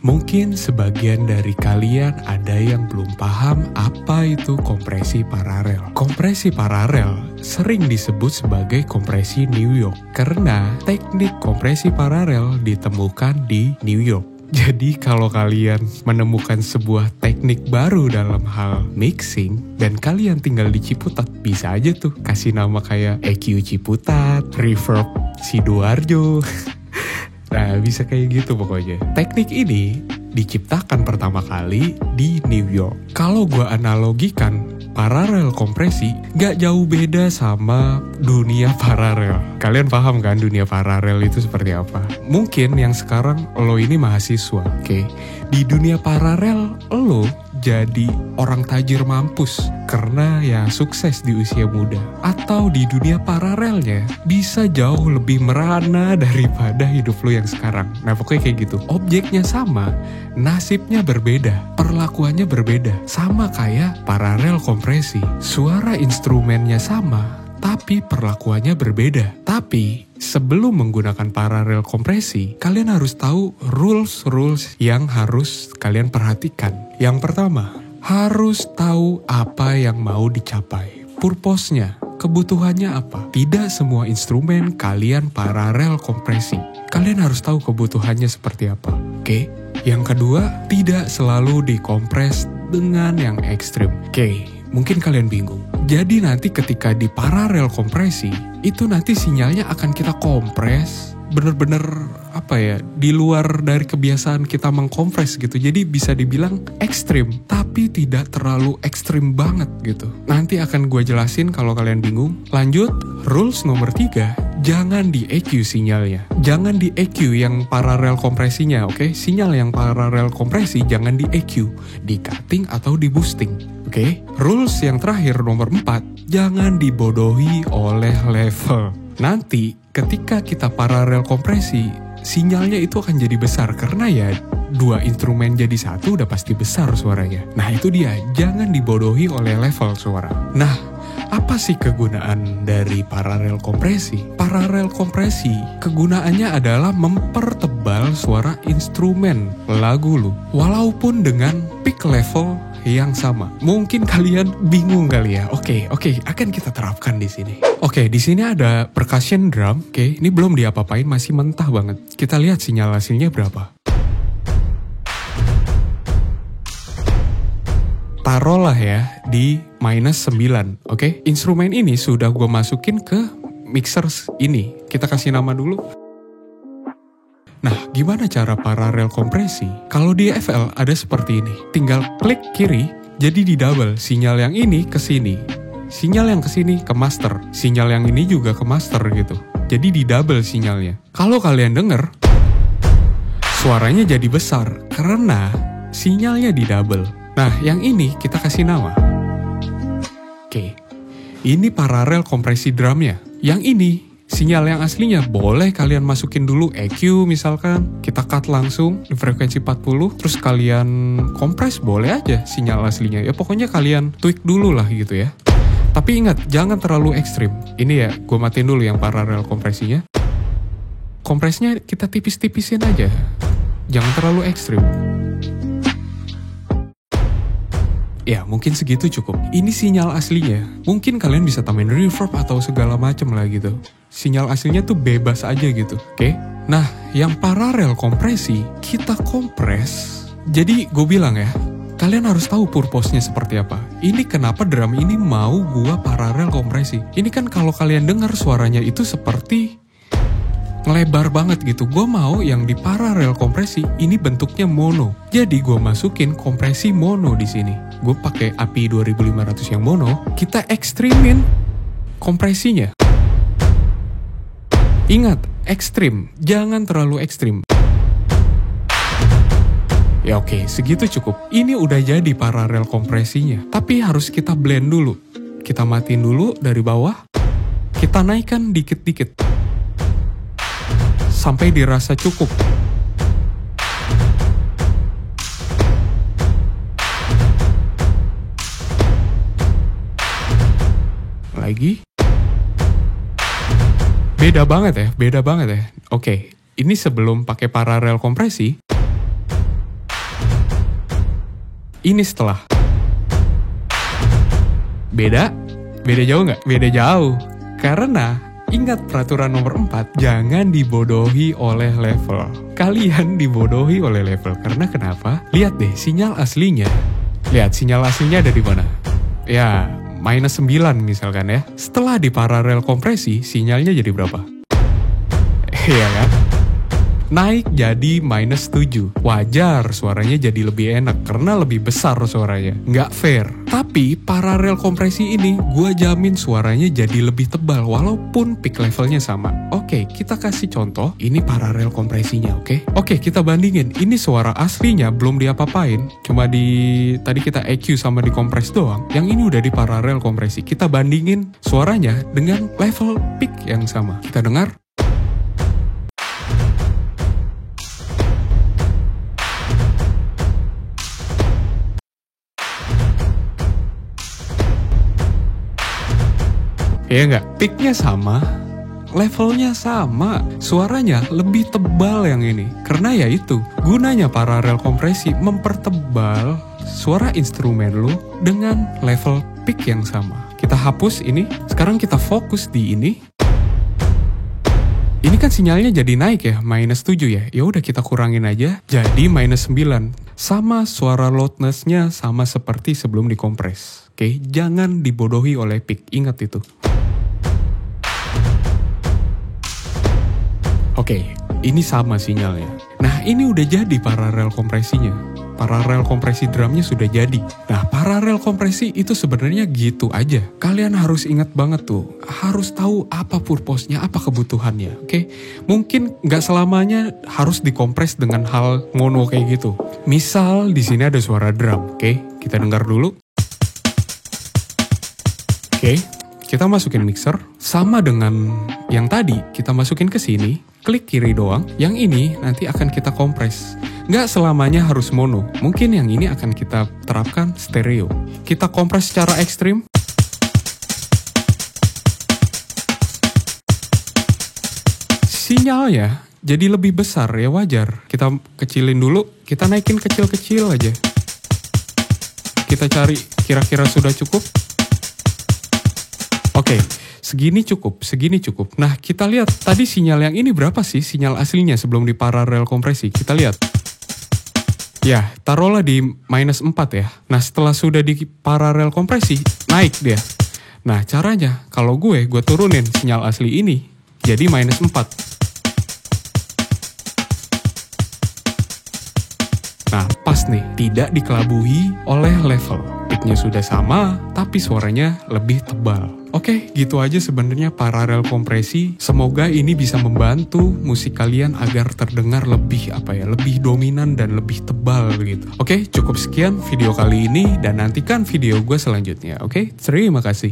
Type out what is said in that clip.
Mungkin sebagian dari kalian ada yang belum paham apa itu kompresi paralel. Kompresi paralel sering disebut sebagai kompresi New York karena teknik kompresi paralel ditemukan di New York. Jadi kalau kalian menemukan sebuah teknik baru dalam hal mixing dan kalian tinggal di Ciputat, bisa aja tuh kasih nama kayak EQ Ciputat, Reverb Sidoarjo. Nah, bisa kayak gitu pokoknya. Teknik ini diciptakan pertama kali di New York. Kalau gue analogikan paralel kompresi, gak jauh beda sama dunia paralel. Kalian paham kan dunia paralel itu seperti apa? Mungkin yang sekarang lo ini mahasiswa, oke? Di dunia paralel lo jadi orang tajir mampus karena ya sukses di usia muda. Atau di dunia paralelnya bisa jauh lebih merana daripada hidup lo yang sekarang. Nah pokoknya kayak gitu. Objeknya sama, nasibnya berbeda, perlakuannya berbeda. Sama kayak paralel kompresi. Suara instrumennya sama, tapi perlakuannya berbeda. Tapi sebelum menggunakan paralel kompresi, kalian harus tahu rules yang harus kalian perhatikan. Yang pertama, harus tahu apa yang mau dicapai. Purpose-nya, kebutuhannya apa. Tidak semua instrumen kalian paralel kompresi. Kalian harus tahu kebutuhannya seperti apa. Oke? Yang kedua, tidak selalu dikompres dengan yang ekstrim. Oke, mungkin kalian bingung. Jadi nanti ketika di paralel kompresi, itu nanti sinyalnya akan kita kompres bener-bener di luar dari kebiasaan kita mengkompres gitu. Jadi bisa dibilang ekstrim, tapi tidak terlalu ekstrim banget gitu. Nanti akan gue jelasin kalau kalian bingung. Lanjut, rules nomor 3, jangan di EQ sinyalnya. Jangan di EQ yang paralel kompresinya, oke? Sinyal yang paralel kompresi jangan di EQ, di cutting atau di boosting. Oke, rules yang terakhir nomor 4, jangan dibodohi oleh level. Nanti ketika kita paralel kompresi, sinyalnya itu akan jadi besar karena ya dua instrumen jadi satu udah pasti besar suaranya. Nah itu dia, jangan dibodohi oleh level suara. Nah, apa sih kegunaan dari paralel kompresi? Paralel kompresi kegunaannya adalah mempertebal suara instrumen lagu lu, walaupun dengan peak level yang sama. Mungkin kalian bingung kali ya. Oke, akan kita terapkan di sini. Oke, di sini ada percussion drum. Oke, ini belum diapa-apain, masih mentah banget. Kita lihat sinyal hasilnya berapa. Taruhlah ya di -9. Oke, instrumen ini sudah gue masukin ke mixer ini. Kita kasih nama dulu. Nah, gimana cara paralel kompresi? Kalau di FL ada seperti ini. Tinggal klik kiri, jadi di double. Sinyal yang ini ke sini. Sinyal yang ke sini ke master. Sinyal yang ini juga ke master gitu. Jadi di double sinyalnya. Kalau kalian denger, suaranya jadi besar karena sinyalnya di double. Nah, yang ini kita kasih nama. Oke, ini paralel kompresi drumnya. Yang ini sinyal yang aslinya. Boleh kalian masukin dulu EQ misalkan, kita cut langsung di frekuensi 40, terus kalian kompres, boleh aja sinyal aslinya. Ya pokoknya kalian tweak dulu lah gitu ya. Tapi ingat, jangan terlalu ekstrim. Ini ya, gue matiin dulu yang paralel kompresinya. Kompresnya kita tipis-tipisin aja. Jangan terlalu ekstrim. Ya mungkin segitu cukup. Ini sinyal aslinya. Mungkin kalian bisa tambahin reverb atau segala macem lah gitu. Sinyal aslinya tuh bebas aja gitu. Oke? Nah, yang paralel kompresi, kita kompres. Jadi gue bilang ya, kalian harus tahu purpose-nya seperti apa. Ini kenapa drum ini mau gua paralel kompresi. Ini kan kalau kalian dengar suaranya itu seperti ngelebar banget gitu. Gue mau yang di paralel kompresi ini bentuknya mono. Jadi gue masukin kompresi mono di sini. Gue pakai API 2500 yang mono. Kita ekstrimin kompresinya. Ingat, ekstrim. Jangan terlalu ekstrim. Ya oke, segitu cukup. Ini udah jadi paralel kompresinya. Tapi harus kita blend dulu. Kita matiin dulu dari bawah. Kita naikkan dikit-dikit sampai dirasa cukup. Lagi. Beda banget ya. Oke, ini sebelum pakai paralel kompresi. ini setelah. Beda? Beda jauh nggak? Beda jauh. Karena ingat peraturan nomor 4, jangan dibodohi oleh level. Kalian dibodohi oleh level. Karena kenapa? Lihat deh, sinyal aslinya. Lihat, sinyal aslinya ada di mana? Ya, -9 misalkan ya. Setelah di paralel kompresi, sinyalnya jadi berapa? Iya kan? Naik jadi -7. Wajar suaranya jadi lebih enak karena lebih besar suaranya. Nggak fair. Tapi paralel kompresi ini gue jamin suaranya jadi lebih tebal walaupun peak levelnya sama. Oke, kita kasih contoh. Ini paralel kompresinya, oke? Oke, kita bandingin. Ini suara aslinya belum diapa-apain. Cuma tadi kita EQ sama dikompres doang. Yang ini udah di paralel kompresi. Kita bandingin suaranya dengan level peak yang sama. Kita dengar. Ya nggak? Peaknya sama, levelnya sama, suaranya lebih tebal yang ini. Karena ya itu, gunanya paralel kompresi mempertebal suara instrumen lu dengan level peak yang sama. Kita hapus ini, sekarang kita fokus di ini. Ini kan sinyalnya jadi naik ya, -7 ya. Ya udah kita kurangin aja, jadi -9. Sama suara loudness-nya sama seperti sebelum dikompres. Oke, jangan dibodohi oleh peak, ingat itu. Oke, ini sama sinyalnya. Nah, ini udah jadi paralel kompresinya. Paralel kompresi drumnya sudah jadi. Nah, paralel kompresi itu sebenarnya gitu aja. Kalian harus ingat banget tuh. Harus tahu apa purpose-nya, apa kebutuhannya. Oke? Mungkin nggak selamanya harus dikompres dengan hal mono kayak gitu. Misal di sini ada suara drum. Oke? Kita dengar dulu. Oke? Kita masukin mixer. Sama dengan yang tadi, kita masukin ke sini. Klik kiri doang. Yang ini nanti akan kita kompres. Nggak selamanya harus mono. Mungkin yang ini akan kita terapkan stereo. Kita kompres secara ekstrim. Sinyalnya jadi lebih besar, ya wajar. Kita kecilin dulu, kita naikin kecil-kecil aja. Kita cari kira-kira sudah cukup. Oke, segini cukup. Nah, kita lihat tadi sinyal yang ini berapa sih sinyal aslinya sebelum di paralel kompresi. Kita lihat. Ya, taruhlah di -4 ya. Nah, setelah sudah di paralel kompresi, naik dia. Nah, caranya, kalau gue turunin sinyal asli ini, jadi -4. Nah, pas nih, tidak dikelabuhi oleh level. Peaknya sudah sama, tapi suaranya lebih tebal. Oke, gitu aja sebenarnya paralel kompresi. Semoga ini bisa membantu musik kalian agar terdengar lebih lebih dominan dan lebih tebal gitu. Oke, cukup sekian video kali ini dan nantikan video gue selanjutnya. Oke, terima kasih.